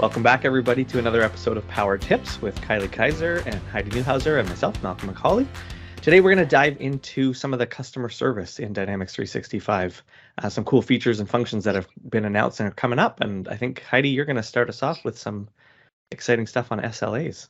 Welcome back, everybody, to another episode of Power Tips with Kylie Kiser and Heidi Neuhauser and myself, Malcolm McAuley. Today, we're going to dive into some of the customer service in Dynamics 365, some cool features and functions that have been announced and are coming up. And I think, Heidi, you're going to start us off with some exciting stuff on SLAs.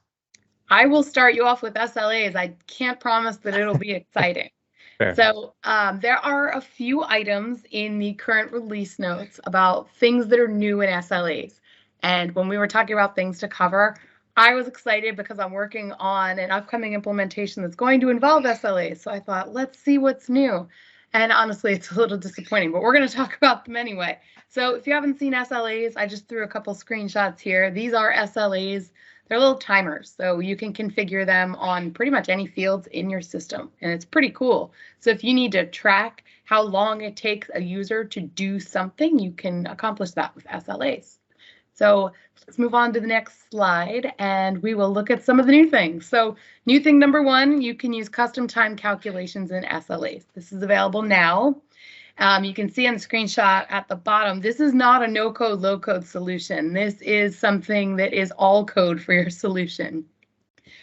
I will start you off with SLAs. I can't promise that it'll be exciting. Fair. So there are a few items in the current release notes about things that are new in SLAs. And when we were talking about things to cover, I was excited because I'm working on an upcoming implementation that's going to involve SLAs. So I thought, let's see what's new. And honestly, it's a little disappointing, but we're going to talk about them anyway. So if you haven't seen SLAs, I just threw a couple screenshots here. These are SLAs. They're little timers, so you can configure them on pretty much any fields in your system, and it's pretty cool. So if you need to track how long it takes a user to do something, you can accomplish that with SLAs. So let's move on to the next slide, and we will look at some of the new things. So new thing number one, you can use custom time calculations in SLAs. This is available now. You can see on the screenshot at the bottom, this is not a no-code, low-code solution. This is something that is all code for your solution.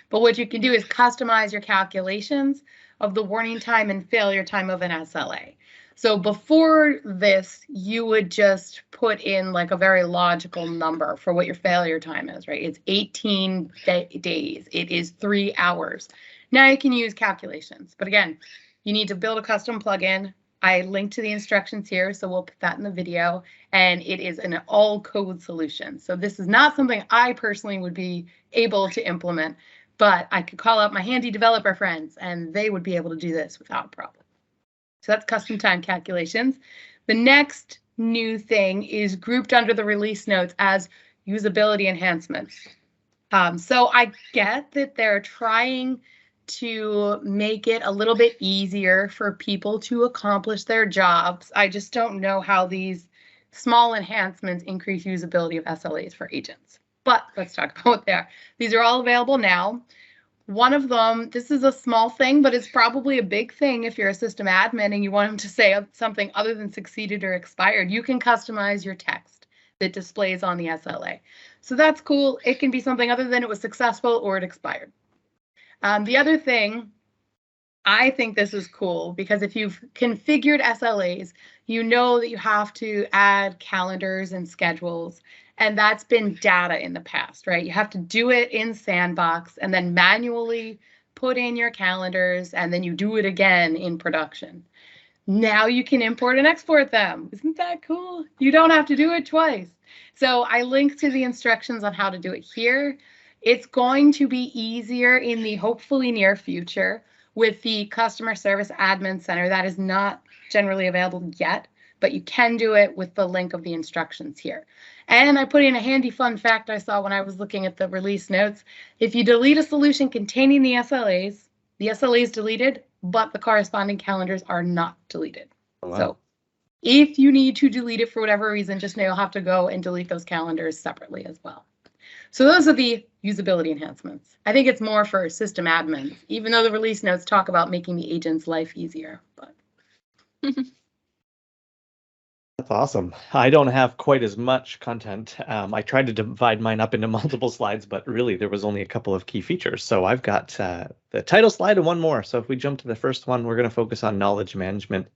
But what you can do is customize your calculations of the warning time and failure time of an SLA. So before this, you would just put in like a very logical number for what your failure time is, right? It's 18 days. It is 3 hours. Now you can use calculations. But again, you need to build a custom plugin. I linked to the instructions here, so we'll put that in the video, and it is an all-code solution. So this is not something I personally would be able to implement, but I could call up my handy developer friends, and they would be able to do this without a problem. So that's custom time calculations. The next new thing is grouped under the release notes as usability enhancements. So I get that they're trying to make it a little bit easier for people to accomplish their jobs. I just don't know how these small enhancements increase usability of SLAs for agents. But let's talk about what they are. These are all available now. One of them, this is a small thing, but it's probably a big thing if you're a system admin and you want them to say something other than succeeded or expired. You can customize your text that displays on the SLA. So that's cool. It can be something other than it was successful or it expired. The other thing, I think this is cool because if you've configured SLAs, you know that you have to add calendars and schedules, and that's been data in the past, right? You have to do it in Sandbox and then manually put in your calendars, and then you do it again in production. Now you can import and export them. Isn't that cool? You don't have to do it twice. So I linked to the instructions on how to do it here. It's going to be easier in the hopefully near future with the Customer Service Admin Center. That is not generally available yet, but you can do it with the link of the instructions here. And I put in a handy fun fact I saw when I was looking at the release notes. If you delete a solution containing the SLA is deleted, but the corresponding calendars are not deleted. Oh, wow. So if you need to delete it for whatever reason, just know you'll have to go and delete those calendars separately as well. So those are the usability enhancements. I think it's more for system admins, even though the release notes talk about making the agent's life easier. But That's awesome. I don't have quite as much content. I tried to divide mine up into multiple slides, but really there was only a couple of key features. So I've got the title slide and one more. So if we jump to the first one, we're going to focus on knowledge management.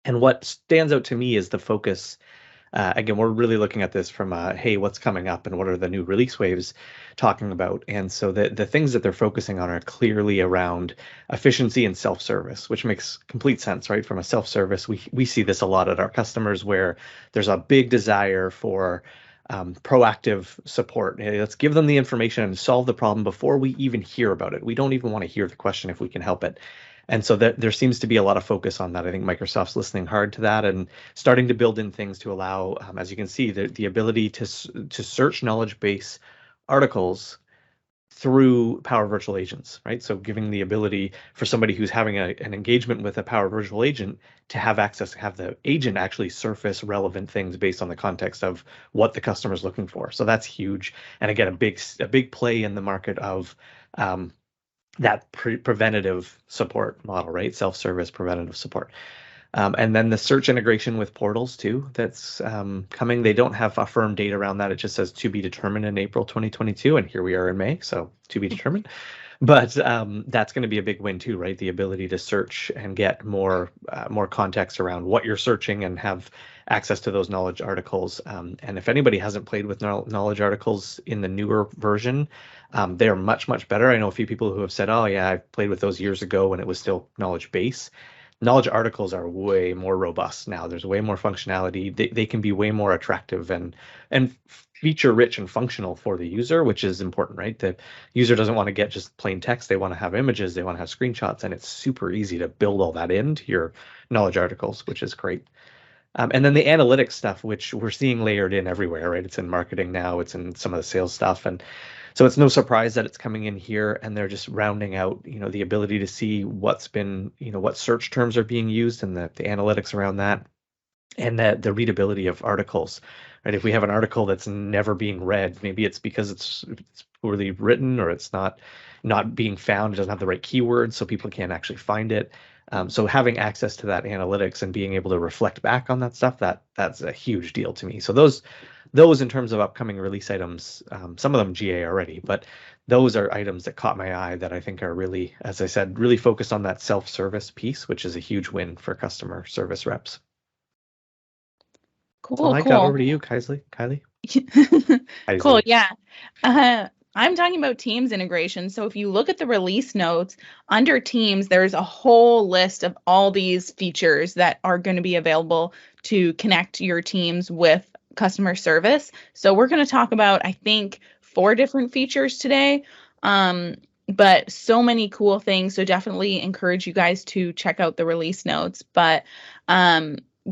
And what stands out to me is the focus. Again, we're really looking at this from hey, what's coming up and what are the new release waves talking about? And so the things that they're focusing on are clearly around efficiency and self-service, which makes complete sense, right? From a self-service, we see this a lot at our customers where there's a big desire for proactive support. Hey, let's give them the information and solve the problem before we even hear about it. We don't even want to hear the question if we can help it. And so there seems to be a lot of focus on that. I think Microsoft's listening hard to that and starting to build in things to allow, as you can see, the ability to search knowledge base articles through Power Virtual Agents, right? So giving the ability for somebody who's having an engagement with a Power Virtual Agent to have access, have the agent actually surface relevant things based on the context of what the customer is looking for. So that's huge. And again, a big play in the market of that preventative support model, right? Self-service preventative support. And then the search integration with portals too, that's coming. They don't have a firm date around that. It just says to be determined in April 2022, and here we are in May, so to be determined. But that's going to be a big win too, right? The ability to search and get more context around what you're searching and have access to those knowledge articles. And if anybody hasn't played with knowledge articles in the newer version, they're much, much better. I know a few people who have said, oh yeah, I played with those years ago when it was still knowledge base. Knowledge articles are way more robust now. There's way more functionality. They can be way more attractive and feature rich and functional for the user, which is important, right? The user doesn't want to get just plain text. They want to have images, they want to have screenshots, and it's super easy to build all that into your knowledge articles, which is great. And then the analytics stuff, which we're seeing layered in everywhere, right? It's in marketing now, it's in some of the sales stuff. And so it's no surprise that it's coming in here, and they're just rounding out, the ability to see what's been, what search terms are being used and the analytics around that, and the readability of articles, right? If we have an article that's never being read, maybe it's because it's poorly written or it's not being found, it doesn't have the right keywords, so people can't actually find it. So having access to that analytics and being able to reflect back on that stuff, that's a huge deal to me. So those in terms of upcoming release items, some of them GA already, but those are items that caught my eye that I think are really, as I said, really focused on that self-service piece, which is a huge win for customer service reps. Cool. I got over to you, Kylie. Cool. Yeah. I'm talking about Teams integration. So if you look at the release notes under Teams, there's a whole list of all these features that are going to be available to connect your teams with customer service. So we're going to talk about, I think, 4 different features today, but so many cool things. So definitely encourage you guys to check out the release notes. But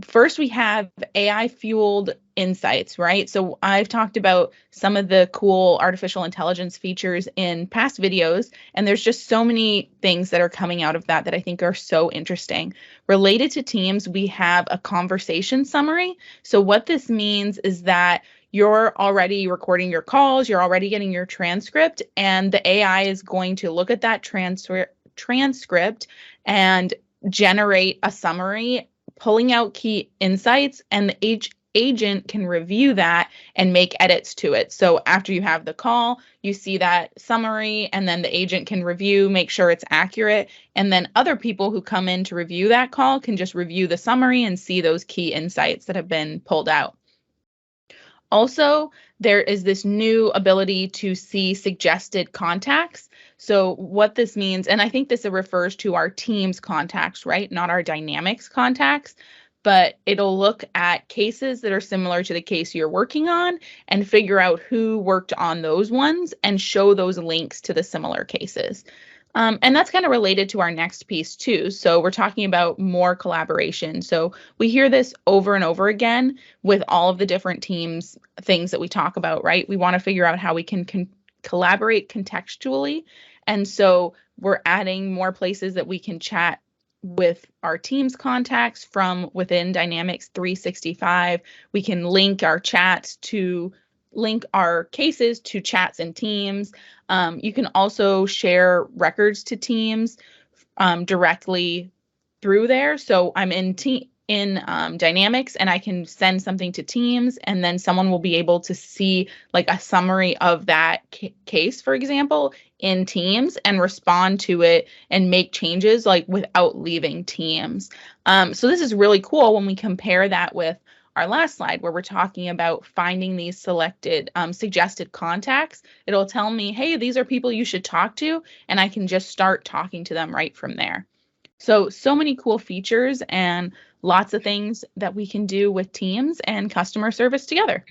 first, we have AI-fueled insights, right? So I've talked about some of the cool artificial intelligence features in past videos, and there's just so many things that are coming out of that I think are so interesting. Related to Teams, we have a conversation summary. So what this means is that you're already recording your calls, you're already getting your transcript, and the AI is going to look at that transcript and generate a summary, pulling out key insights, and the agent can review that and make edits to it. So after you have the call, you see that summary, and then the agent can review, make sure it's accurate. And then other people who come in to review that call can just review the summary and see those key insights that have been pulled out. Also, there is this new ability to see suggested contacts. So what this means, and I think this refers to our Teams contacts, right? Not our Dynamics contacts, but it'll look at cases that are similar to the case you're working on and figure out who worked on those ones and show those links to the similar cases. And that's kind of related to our next piece too. So we're talking about more collaboration. So we hear this over and over again with all of the different Teams things that we talk about, right? We want to figure out how we can collaborate contextually. And so we're adding more places that we can chat with our Teams contacts from within Dynamics 365. We can link our cases to chats in Teams. You can also share records to Teams directly through there. So I'm in Dynamics and I can send something to Teams, and then someone will be able to see like a summary of that case, for example, in Teams and respond to it and make changes like without leaving Teams. So this is really cool when we compare that with our last slide where we're talking about finding these selected suggested contacts. It'll tell me, hey, these are people you should talk to, and I can just start talking to them right from there. So many cool features and lots of things that we can do with Teams and customer service together.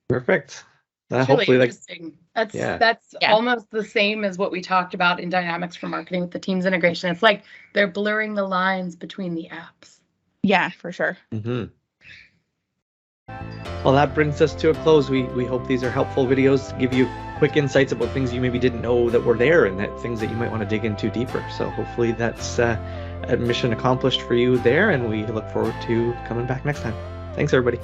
Perfect. Hopefully really interesting. That's almost the same as what we talked about in Dynamics for Marketing with the Teams integration. It's like they're blurring the lines between the apps. Yeah, for sure. Mm-hmm. Well, that brings us to a close. We hope these are helpful videos, give you quick insights about things you maybe didn't know that were there and things that you might want to dig into deeper. So hopefully that's a mission accomplished for you there, and we look forward to coming back next time. Thanks, everybody.